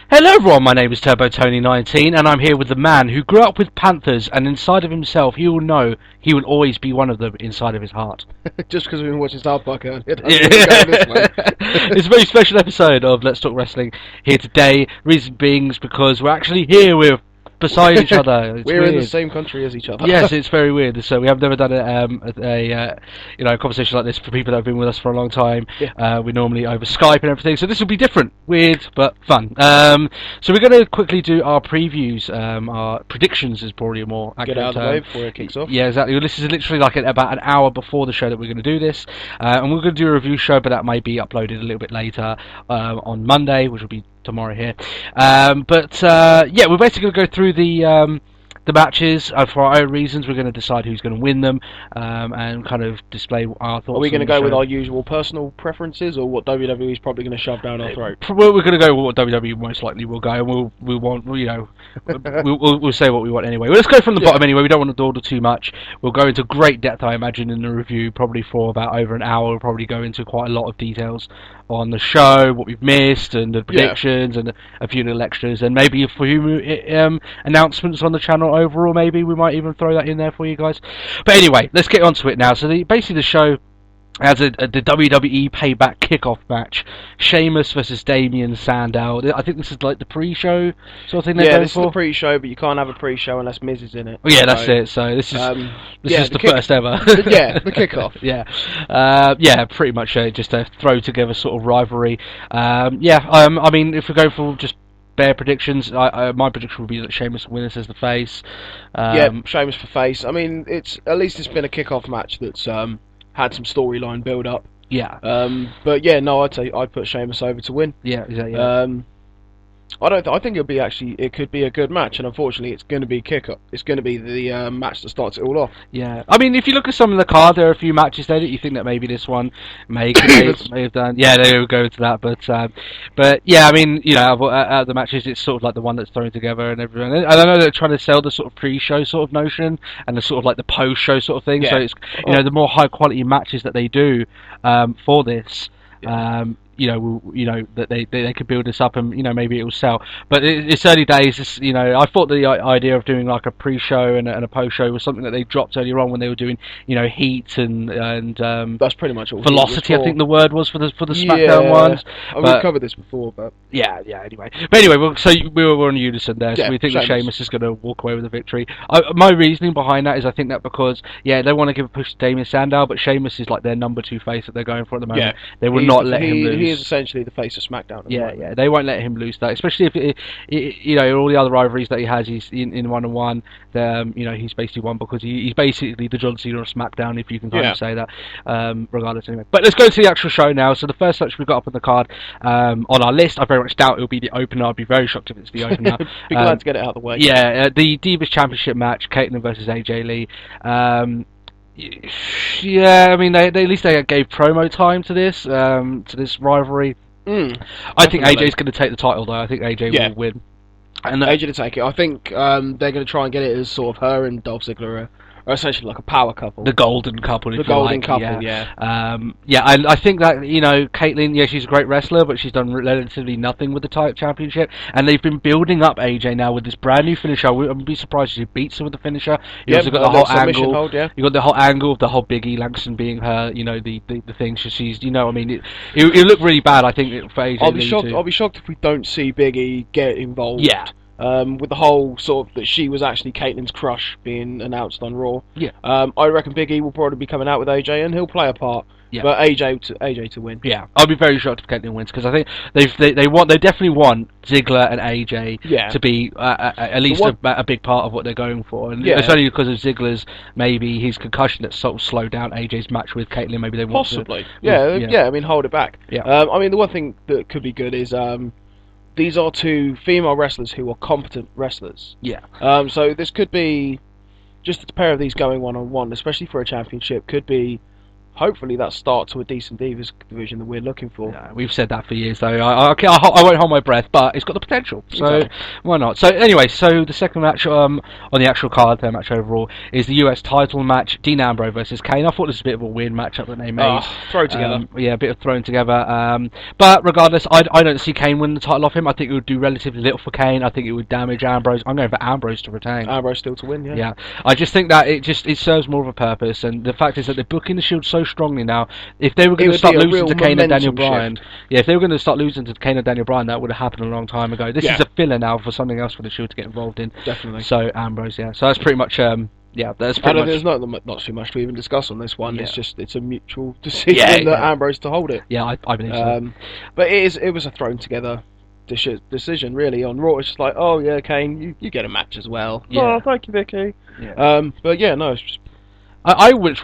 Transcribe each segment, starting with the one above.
Hello everyone, my name is TurboTony19 and I'm here with the man who grew up with Panthers and inside of himself he will know he will always be one of them inside of his heart. Just because we've been watching South Park earlier. It's a very special episode of Let's Talk Wrestling here today. Reason being is because we're actually here with beside each other. We're in the same country as each other. Yes, it's very weird. So we have never done a conversation like this for people that have been with us for a long time. Yeah. We normally over Skype and everything. So this will be different, weird but fun. So we're going to quickly do our previews. Our predictions is probably a more accurate Get out of the term. way before it kicks off. Yeah, exactly. Well, this is literally like about an hour before the show that we're going to do this, and we're going to do a review show, but that may be uploaded a little bit later on Monday, which will be tomorrow here. We're basically going to go through the matches for our own reasons. We're going to decide who's going to win them and kind of display our thoughts. Are we going to go with our usual personal preferences, or what WWE is probably going to shove down our throat? We're going to go with what WWE most likely will go, and we'll say what we want anyway. Well, let's go from the bottom anyway. We don't want to dawdle too much. We'll go into great depth, I imagine, in the review, probably for about over an hour. We'll probably go into quite a lot of details on the show, what we've missed, and the predictions, and a few little extras, and maybe a few announcements on the channel overall. Maybe we might even throw that in there for you guys. But anyway, let's get onto it now. So basically the show has the WWE Payback kickoff match. Sheamus versus Damien Sandow. I think this is like the pre-show sort of thing they're going for. Yeah, this is the pre-show, but you can't have a pre-show unless Miz is in it. Oh, yeah, that's it. So this is the first ever. The kickoff. Pretty much just a throw together sort of rivalry. I mean, if we go for just bare predictions, my prediction would be that Sheamus will win this as the face. Sheamus for face. I mean, at least it's been a kickoff match that's had some storyline build up. Yeah. I'd put Sheamus over to win. Yeah, exactly. I think it could be a good match, and unfortunately, it's going to be kick-up. It's going to be the match that starts it all off. Yeah, I mean, if you look at some of the card, there are a few matches there that you think that maybe this one may have done. Yeah, they will go into that, but yeah, I mean, out of the matches, it's sort of like the one that's thrown together and everything. And I know they're trying to sell the sort of pre-show sort of notion and the sort of like the post-show sort of thing. Yeah. So it's the more high-quality matches that they do for this. Yeah. That they could build this up and maybe it will sell, but it's early days. I thought the idea of doing like a pre-show and a post-show was something that they dropped earlier on when they were doing Heat and that's pretty much all. Velocity, I think the word was for the SmackDown ones. We've covered this before, but anyway, we're on unison there. So we think that Sheamus is going to walk away with a victory. My reasoning behind that is I think that because they want to give a push to Damien Sandow, but Sheamus is like their number 2 face that they're going for at the moment. They will not let him lose. He is essentially the face of SmackDown. They won't let him lose that, especially if all the other rivalries that he has, he's in one-on-one. He's basically won because he's basically the John Cena of SmackDown, if you can kind of say that. Regardless, anyway. But let's go to the actual show now. So the first match we've got up on the card on our list, I very much doubt it'll be the opener. I'd be very shocked if it's the opener. Be glad to get it out of the way. The Divas Championship match, Caitlyn versus AJ Lee. I mean, at least they gave promo time to this rivalry. I think AJ's going to take the title, though. I think AJ will win. And AJ to take it. I think they're going to try and get it as sort of her and Dolph Ziggler are essentially like a power couple. The golden couple, if the you golden like. couple, I think that, Caitlyn, she's a great wrestler, but she's done relatively nothing with the championship, and they've been building up AJ now with this brand new finisher. I wouldn't be surprised if she beats her with the finisher. You also got the whole angle. Hold, You got the whole angle of the whole Big E Langston being her, the thing. She's, I mean, it looked really bad, I think, for AJ. I'll be shocked if we don't see Big E get involved. Yeah. With the whole sort of that she was actually Caitlyn's crush being announced on Raw. Yeah. I reckon Big E will probably be coming out with AJ and he'll play a part. Yeah. But AJ to win. Yeah, I'll be very shocked if Caitlyn wins because I think they definitely want Ziggler and AJ to be at least a big part of what they're going for, and it's only because of Ziggler's maybe his concussion that sort of slowed down AJ's match with Caitlyn. Maybe they want possibly. I mean, hold it back. Yeah. I mean, the one thing that could be good is these are 2 female wrestlers who are competent wrestlers. Yeah. So this could be just a pair of these going one-on-one, especially for a championship, could be hopefully that start to a decent Divas division that we're looking for. Yeah, we've said that for years, though. I won't hold my breath, but it's got the potential, so Exactly. why not? So anyway, so the second match on the actual card, their match overall, is the US title match, Dean Ambrose versus Kane. I thought this was a bit of a weird matchup that they made. Throw together. Yeah, a bit of thrown together. But regardless, I don't see Kane winning the title off him. I think it would do relatively little for Kane. I think it would damage Ambrose. I'm going for Ambrose to retain. Ambrose still to win, yeah. Yeah, I just think that it serves more of a purpose, and the fact is that they're booking the Shield so strongly now. If they were going to start losing to Kane and Daniel Bryan, if they were going to start losing to Kane and Daniel Bryan, that would have happened a long time ago. This is a filler now for something else for the Shield to get involved in. Definitely. So Ambrose, yeah. So that's pretty much. Yeah, that's pretty much. There's not too much to even discuss on this one. Yeah. It's a mutual decision that Ambrose to hold it. Yeah, I believe so. But it was a thrown together decision really on Raw. It's just like, oh yeah, Kane, you get a match as well. Yeah. Oh, thank you, Vicky. Yeah. But yeah, no, it's just. I would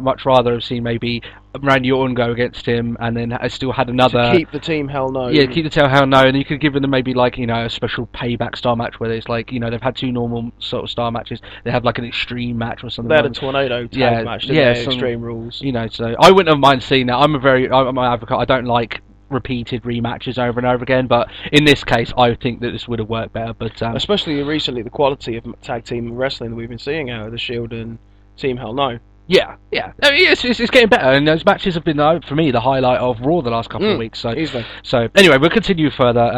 much rather have seen maybe Randy Orton go against him, and then I still had another. To keep the team hell no. Yeah, keep the team hell no, and you could give them maybe like a special payback star match where it's like they've had two normal sort of star matches. They have like an extreme match or something. They had a tornado tag match. Extreme Rules. So I wouldn't have mind seeing that. I'm an advocate. I don't like repeated rematches over and over again, but in this case I think that this would have worked better. But especially recently, the quality of tag team wrestling that we've been seeing out of the Shield and Team Hell No. Yeah. I mean, it's getting better, and those matches have been, for me, the highlight of Raw the last couple of weeks. So, easily. So anyway, we'll continue further.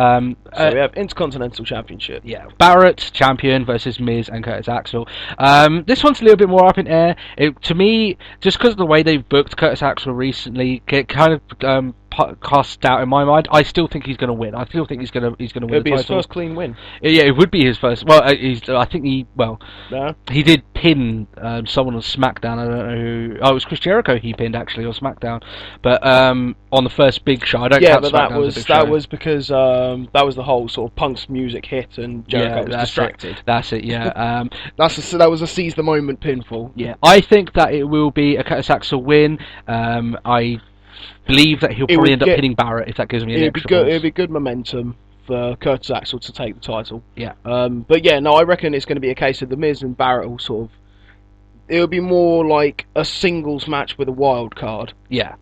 So we have Intercontinental Championship. Yeah, Barrett champion versus Miz and Curtis Axel. This one's a little bit more up in air. To me, just because of the way they've booked Curtis Axel recently, it kind of casts doubt in my mind. I still think he's going to win. I still think he's going to win the title. It'll be his first clean win. Yeah, it would be his first. Well, I think Yeah. he did pin someone on SmackDown. I don't know who. Oh, it was Chris Jericho he pinned actually on SmackDown. But on the first big show, I don't. Yeah, count but that was because that was the whole sort of Punk's music hit and Jericho was distracted. That's it. Yeah. That was a seize the moment pinfall. Yeah, I think that it will be a Curtis Axel win. I believe that he'll probably end up pinning Barrett if that gives me an extra boost. It'd be good momentum for Curtis Axel to take the title. Yeah. But yeah, no, I reckon it's going to be a case of the Miz and Barrett will sort of. It'll be more like a singles match with a wild card. Yeah.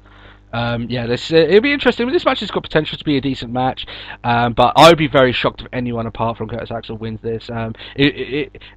It'll be interesting. This match has got potential to be a decent match, but I would be very shocked if anyone apart from Curtis Axel wins this.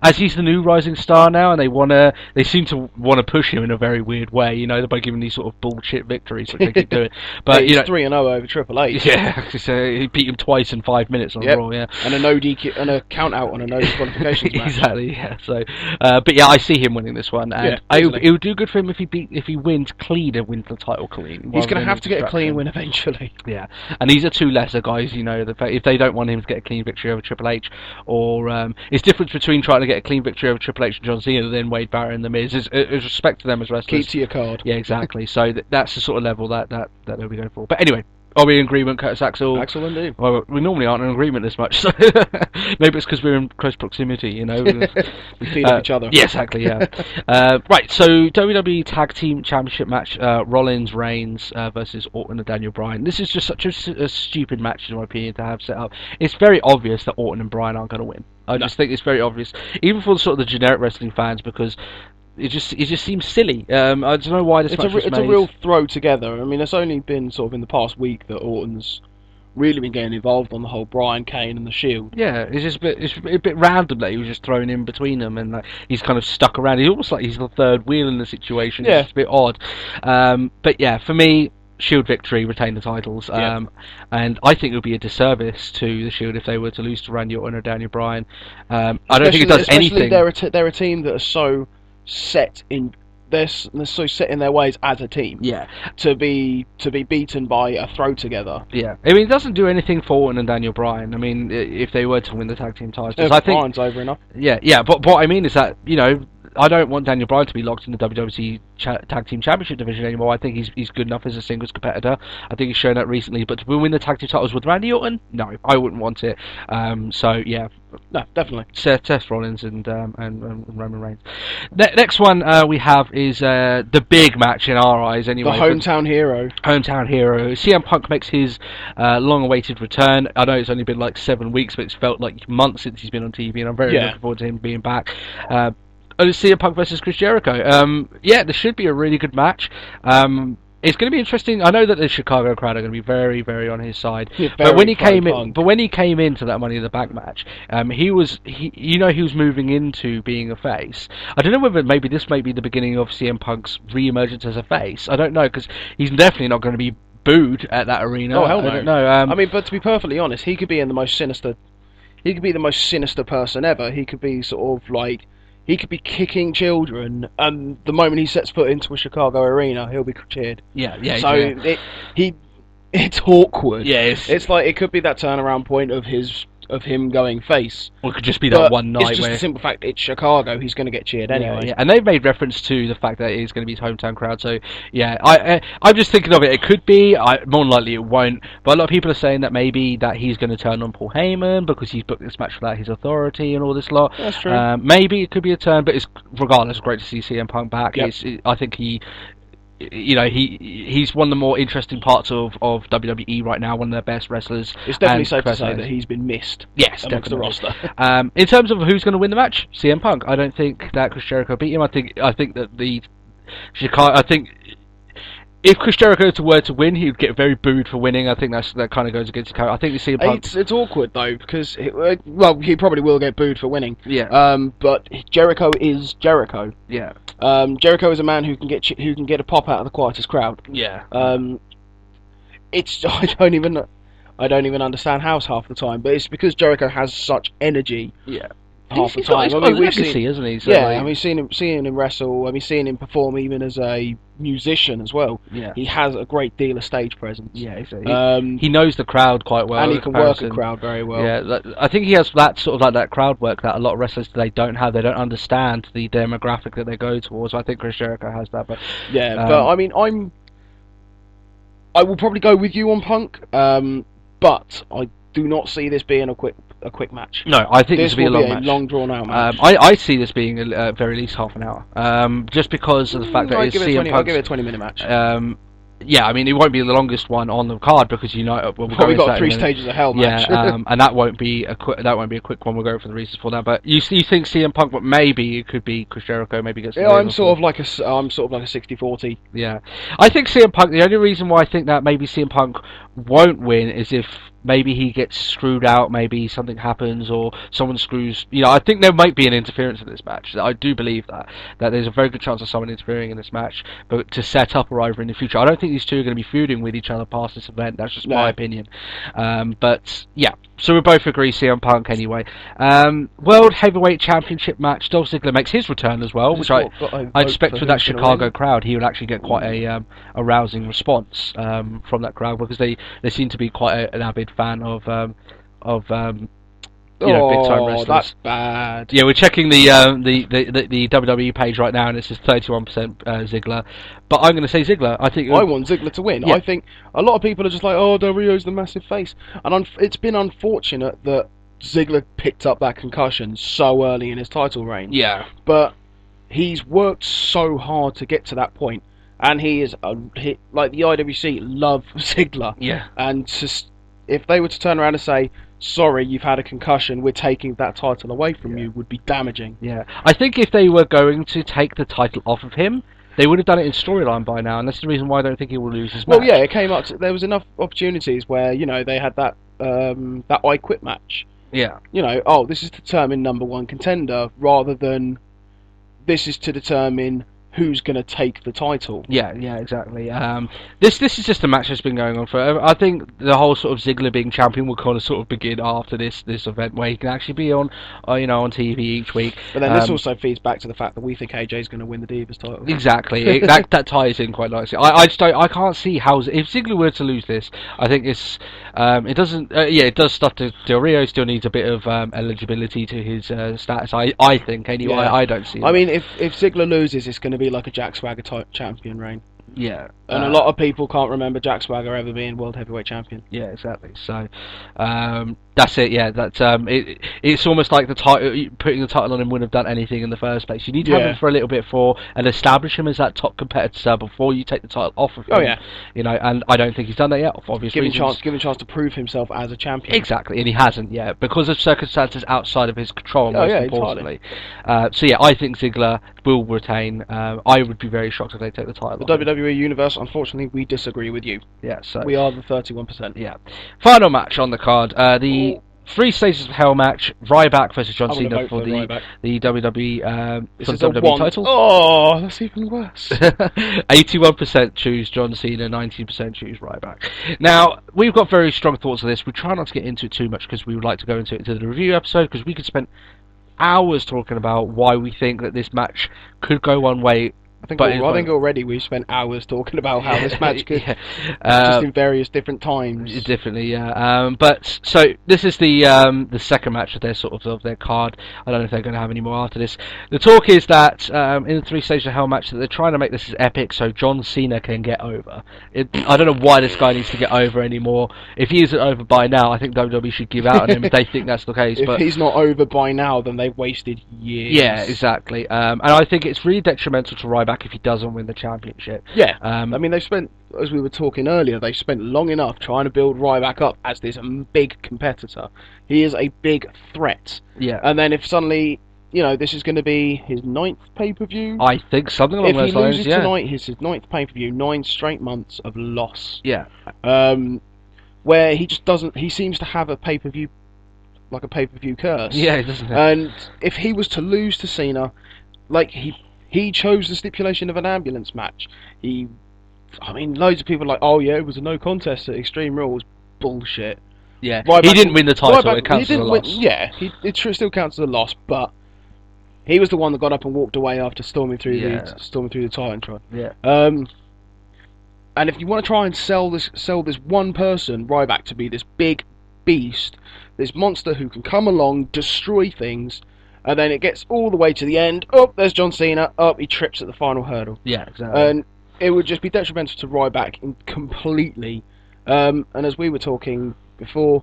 As he's the new rising star now, and they seem to want to push him in a very weird way. By giving these sort of bullshit victories, which they keep doing. But he's 3-0 over Triple H. Yeah, he beat him twice in 5 minutes on Raw. Yeah, and a no DQ and a count out on a no disqualifications match. Exactly. Yeah. So, but yeah, I see him winning this one, and it would do good for him if he wins clean and wins the title clean. He's going to have to get a clean win eventually. Yeah, and these are two lesser guys. If they don't want him to get a clean victory over Triple H, or it's difference between trying to get a clean victory over Triple H and John Cena and then Wade Barrett and the Miz. Is respect to them as wrestlers. Keep to your card. Yeah, exactly. So that's the sort of level that they'll be going for. But anyway. Are we in agreement, Curtis Axel? Axel indeed. Well, we normally aren't in agreement this much, so maybe it's because we're in close proximity, We feed off each other. Yeah, exactly, yeah. Right, so WWE Tag Team Championship match, Rollins, Reigns versus Orton and Daniel Bryan. This is just such a stupid match, in my opinion, to have set up. It's very obvious that Orton and Bryan aren't going to win. I just think it's very obvious, even for the generic wrestling fans, because it just seems silly. I don't know why this match was made. It's a real throw together. I mean, it's only been sort of in the past week that Orton's really been getting involved on the whole Bryan, Kane and the Shield. Yeah, it's a bit random that he was just thrown in between them, and he's kind of stuck around. He's almost like he's the third wheel in the situation. Yeah. It's just a bit odd. But yeah, for me, Shield victory, retain the titles, and I think it would be a disservice to the Shield if they were to lose to Randy Orton or Daniel Bryan. I don't think it does anything. They're a team that are so set in they're so set in their ways as a team. Yeah. To be beaten by a throw together. Yeah. I mean, it doesn't do anything for Orton and Daniel Bryan. I mean, if they were to win the tag team titles, I think Bryan's over enough. Yeah. But what I mean is that I don't want Daniel Bryan to be locked in the WWE Tag Team Championship division anymore. I think he's good enough as a singles competitor. I think he's shown that recently. But to win the tag team titles with Randy Orton, no, I wouldn't want it. So yeah, no, definitely Seth Rollins and Roman Reigns. Next one we have is the big match in our eyes, anyway. The hometown hero. CM Punk makes his long-awaited return. I know it's only been like 7 weeks, but it's felt like months since he's been on TV, and I'm very looking forward to him being back. CM Punk versus Chris Jericho. Yeah, this should be a really good match. It's going to be interesting. I know that the Chicago crowd are going to be very, very on his side. Yeah, But when he very came in, Punk. but when he came into that Money in the Bank match, he was moving into being a face. I don't know whether maybe this may be the beginning of CM Punk's re-emergence as a face. I don't know, because he's definitely not going to be booed at that arena. Oh hell no! I don't know. I mean, but to be perfectly honest, he could be in the most sinister. He could be the most sinister person ever. He could be sort of like. He could be kicking children, and the moment he sets foot into a Chicago arena, he'll be cheered. Yeah. So yeah. it's awkward. Yeah, it's like it could be that turnaround point of him going face. Or it could just be that one night it's just where the simple fact it's Chicago. He's going to get cheered anyway. Yeah, and they've made reference to the fact that it is going to be his hometown crowd. So yeah, I'm just thinking of it. It could be. More than likely it won't. But a lot of people are saying that maybe that he's going to turn on Paul Heyman because he's booked this match without his authority and all this lot. That's true. Maybe it could be a turn, but it's regardless great to see CM Punk back. Yep. I think he's one of the more interesting parts of WWE right now, one of their best wrestlers. It's definitely safe to say that he's been missed. Yes, amongst definitely. the roster. In terms of who's going to win the match, CM Punk. I don't think that Chris Jericho beat him. I think that the Chicago. I think if Chris Jericho were to win, he would get very booed for winning. I think that kind of goes against the character. I think the CM Punk. It's awkward though because he probably will get booed for winning. Yeah. But Jericho is Jericho. Yeah. Jericho is a man who can get a pop out of the quietest crowd. Yeah. It's I don't even understand how half the time, but it's because Jericho has such energy. Yeah. Half the He's got time. a legacy, isn't he? So I mean, seeing him wrestle. I mean, seeing him perform even as a musician as well. Yeah. He has a great deal of stage presence. Yeah. He knows the crowd quite well, and he can work a crowd very well. Yeah. I think he has that sort of like that crowd work that a lot of wrestlers today don't have. They don't understand the demographic that they go towards. I think Chris Jericho has that. But yeah, but I mean, I will probably go with you on Punk. But I do not see this being a quick match. No, I think this will be a long match. Long drawn out match. I see this being at very least half an hour. Just because of the fact that it's CM Punk's... I'll give it a 20-minute match. Yeah, I mean, it won't be the longest one on the card because we've got 3 stages of hell match. Yeah, and that won't be a quick one. We'll go for the reasons for that. But you think CM Punk, but maybe it could be Chris Jericho. Maybe gets. Yeah, I'm sort of like a 60-40. Yeah, I think CM Punk. The only reason why I think that maybe CM Punk won't win is if maybe he gets screwed out, maybe something happens or someone screws. I think there might be an interference in this match. I do believe that there's a very good chance of someone interfering in this match, but to set up a rivalry in the future. I don't think these two are going to be feuding with each other past this event. That's just my opinion. But yeah, so we both agree CM Punk anyway. World Heavyweight Championship match. Dolph Ziggler makes his return as well, which I expect with that Chicago crowd, he would actually get quite a rousing response from that crowd because they seem to be quite an avid fan of big time wrestlers. That's bad. Yeah, we're checking the WWE page right now, and it says 31% Ziggler. But I'm going to say Ziggler. I want Ziggler to win. Yeah. I think a lot of people are just like, oh, Del Rio's the massive face, and it's been unfortunate that Ziggler picked up that concussion so early in his title reign. Yeah, but he's worked so hard to get to that point, and he is like the IWC love Ziggler. Yeah, and if they were to turn around and say, sorry, you've had a concussion, we're taking that title away from you, would be damaging. Yeah, I think if they were going to take the title off of him, they would have done it in storyline by now, and that's the reason why I don't think he will lose his match. Well, yeah, it came up. There was enough opportunities where they had that I Quit match. Yeah. This is to determine number one contender, rather than this is to determine who's going to take the title. Yeah, exactly. This is just a match that's been going on forever. I think the whole sort of Ziggler being champion will kind of sort of begin after this event where he can actually be on TV each week. But then this also feeds back to the fact that we think AJ's going to win the Divas title. Exactly. that ties in quite nicely. I can't see how if Ziggler were to lose this, I think it doesn't. It does stuff to Del Rio. Still needs a bit of eligibility to his status. I think anyway. Yeah. I don't see. I mean, if Ziggler loses, it's going to be like a Jack Swagger type champion reign. Yeah. And a lot of people can't remember Jack Swagger ever being World Heavyweight Champion. Yeah, exactly. So that's it. Yeah, that's it's almost like the title, putting the title on him wouldn't have done anything in the first place. You need to have him for a little bit and establish him as that top competitor before you take the title off of him. Oh yeah. You know, and I don't think he's done that yet, for obvious reasons. Give him a chance to prove himself as a champion. Exactly, and he hasn't yet because of circumstances outside of his control. Most importantly, so yeah, I think Ziggler will retain. I would be very shocked if they take the title. The WWE Universe, unfortunately, we disagree with you. Yeah, so we are the 31%. Yeah. Final match on the card. The 3 Stages of Hell match. Ryback versus John Cena for the WWE for the WWE title. Oh, that's even worse. 81% choose John Cena, 19% choose Ryback. Now, we've got very strong thoughts on this. We try not to get into it too much because we would like to go into the review episode, because we could spend hours talking about why we think that this match could go one way. I think already we've spent hours talking about how this match could, just in various different times. Definitely, yeah. But so this is the second match of their card. I don't know if they're going to have any more after this. The talk is that in the 3 Stages of Hell match that they're trying to make this as epic so John Cena can get over. I don't know why this guy needs to get over anymore. If he isn't over by now, I think WWE should give out on him if they think that's the case. If he's not over by now, then they've wasted years. Yeah, exactly. And I think it's really detrimental to Ryback if he doesn't win the championship. Yeah. I mean, they spent, as we were talking earlier, they spent long enough trying to build Ryback up as this big competitor. He is a big threat. Yeah. And then if suddenly, this is going to be his 9th pay-per-view. I think something along those lines. If he loses tonight, it's his 9th pay-per-view, 9 straight months of loss. Yeah. Where he just doesn't. He seems to have a pay-per-view, like a pay-per-view curse. Yeah, he doesn't. And if he was to lose to Cena, like he chose the stipulation of an ambulance match. Loads of people are like, oh yeah, it was a no contest at Extreme Rules. Bullshit. Yeah, he didn't win the title. It counts as a loss. It still counts as a loss, but he was the one that got up and walked away after storming through the Titantron. Yeah. And if you want to try and sell this one person, Ryback, to be this big beast, this monster who can come along, destroy things. And then it gets all the way to the end. Oh, there's John Cena. Oh, he trips at the final hurdle. Yeah, exactly. And it would just be detrimental to Ryback completely. And as we were talking before,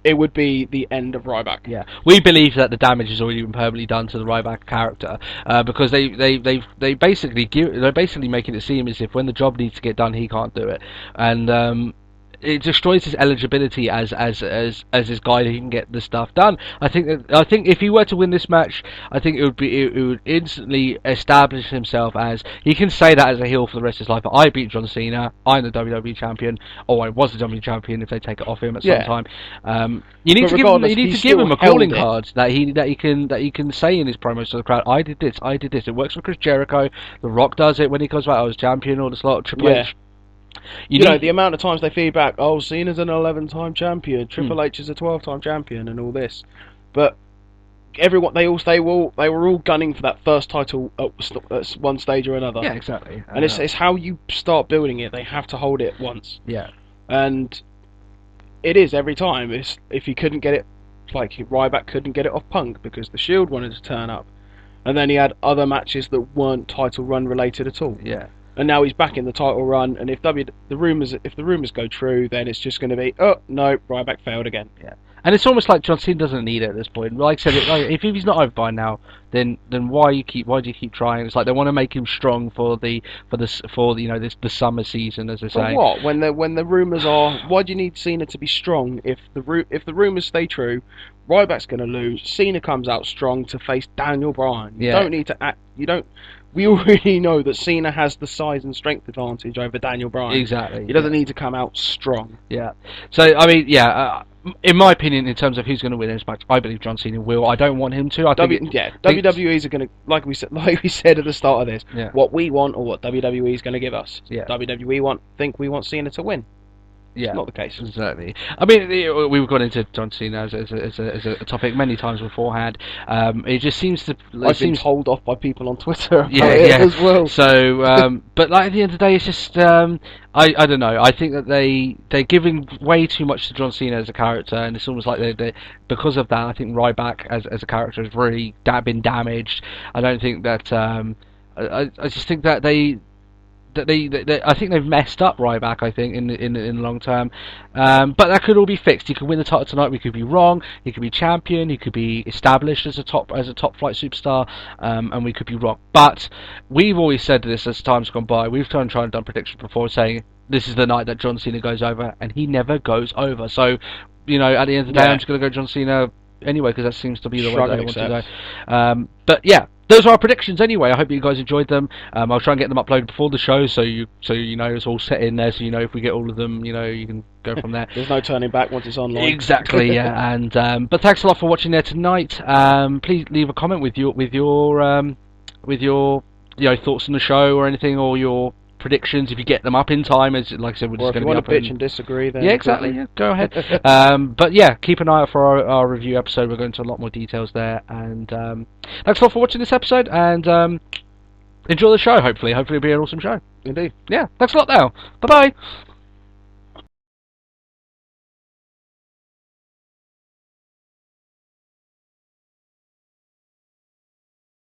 it would be the end of Ryback. Yeah, we believe that the damage has already been permanently done to the Ryback character, because they're basically making it seem as if when the job needs to get done, he can't do it, and it destroys his eligibility as this guy who can get the stuff done. I think if he were to win this match, I think it would instantly establish himself as, he can say that as a heel for the rest of his life. I beat John Cena. I'm the WWE champion. Or I was the WWE champion if they take it off him at some time. You need to give him a calling card that he can say in his promos to the crowd. I did this. It works for Chris Jericho. The Rock does it when he comes back. I was champion. All this lot. Triple H. The amount of times they feedback, oh, Cena's an 11-time champion, Triple H is a 12-time champion, and all this, but everyone they were all gunning for that first title at one stage or another. Yeah, exactly. And it's how you start building it. They have to hold it once. Yeah, and it is every time. If he couldn't get it, like Ryback couldn't get it off Punk because the Shield wanted to turn up, and then he had other matches that weren't title run related at all. Yeah. And now he's back in the title run, and if the rumors go true, then it's just going to be, oh no, Ryback failed again. Yeah, and it's almost like John Cena doesn't need it at this point. Like I said, if he's not over by now, then why do you keep trying? It's like they want to make him strong for the summer season, as they say. But what when the rumors are, why do you need Cena to be strong if the rumors stay true? Ryback's going to lose. Cena comes out strong to face Daniel Bryan. You don't need to act. You don't. We already know that Cena has the size and strength advantage over Daniel Bryan. Exactly. He doesn't need to come out strong. Yeah. So, I mean, in my opinion, in terms of who's going to win this match, I believe John Cena will. I don't want him to. WWE's are going to, like we said at the start of this, what we want or what WWE is going to give us. Yeah. WWE think we want Cena to win. Yeah, it's not the case. Exactly. I mean, we've gone into John Cena as a topic many times beforehand. It just seems to. I've been told off by people on Twitter about it as well. So, but like at the end of the day, it's just I don't know. I think that they're giving way too much to John Cena as a character, and it's almost like they because of that. I think Ryback as a character has really been damaged. I don't think that. I just think that that I think they've messed up Ryback. I think in the long term, but that could all be fixed. He could win the title tonight. We could be wrong. He could be champion. He could be established as a top flight superstar, and we could be wrong. But we've always said this as time's gone by. We've tried and done predictions before, saying this is the night that John Cena goes over, and he never goes over. So, you know, at the end of the day, I'm just going to go John Cena anyway, because that seems to be the way they want to go. But yeah, those are our predictions anyway. I hope you guys enjoyed them. I'll try and get them uploaded before the show, so you know it's all set in there. So you know if we get all of them, you know you can go from there. There's no turning back once it's online. Exactly, yeah. And but thanks a lot for watching there tonight. Please leave a comment with your thoughts on the show or anything, or your predictions if you get them up in time. As like I said, we're just going to be up. If you want to bitch and disagree, then yeah, exactly. Yeah, go ahead. But yeah, keep an eye out for our review episode. We're going into a lot more details there. And thanks a lot for watching this episode. And enjoy the show. Hopefully it'll be an awesome show. Indeed. Yeah. Thanks a lot. Now. Bye bye.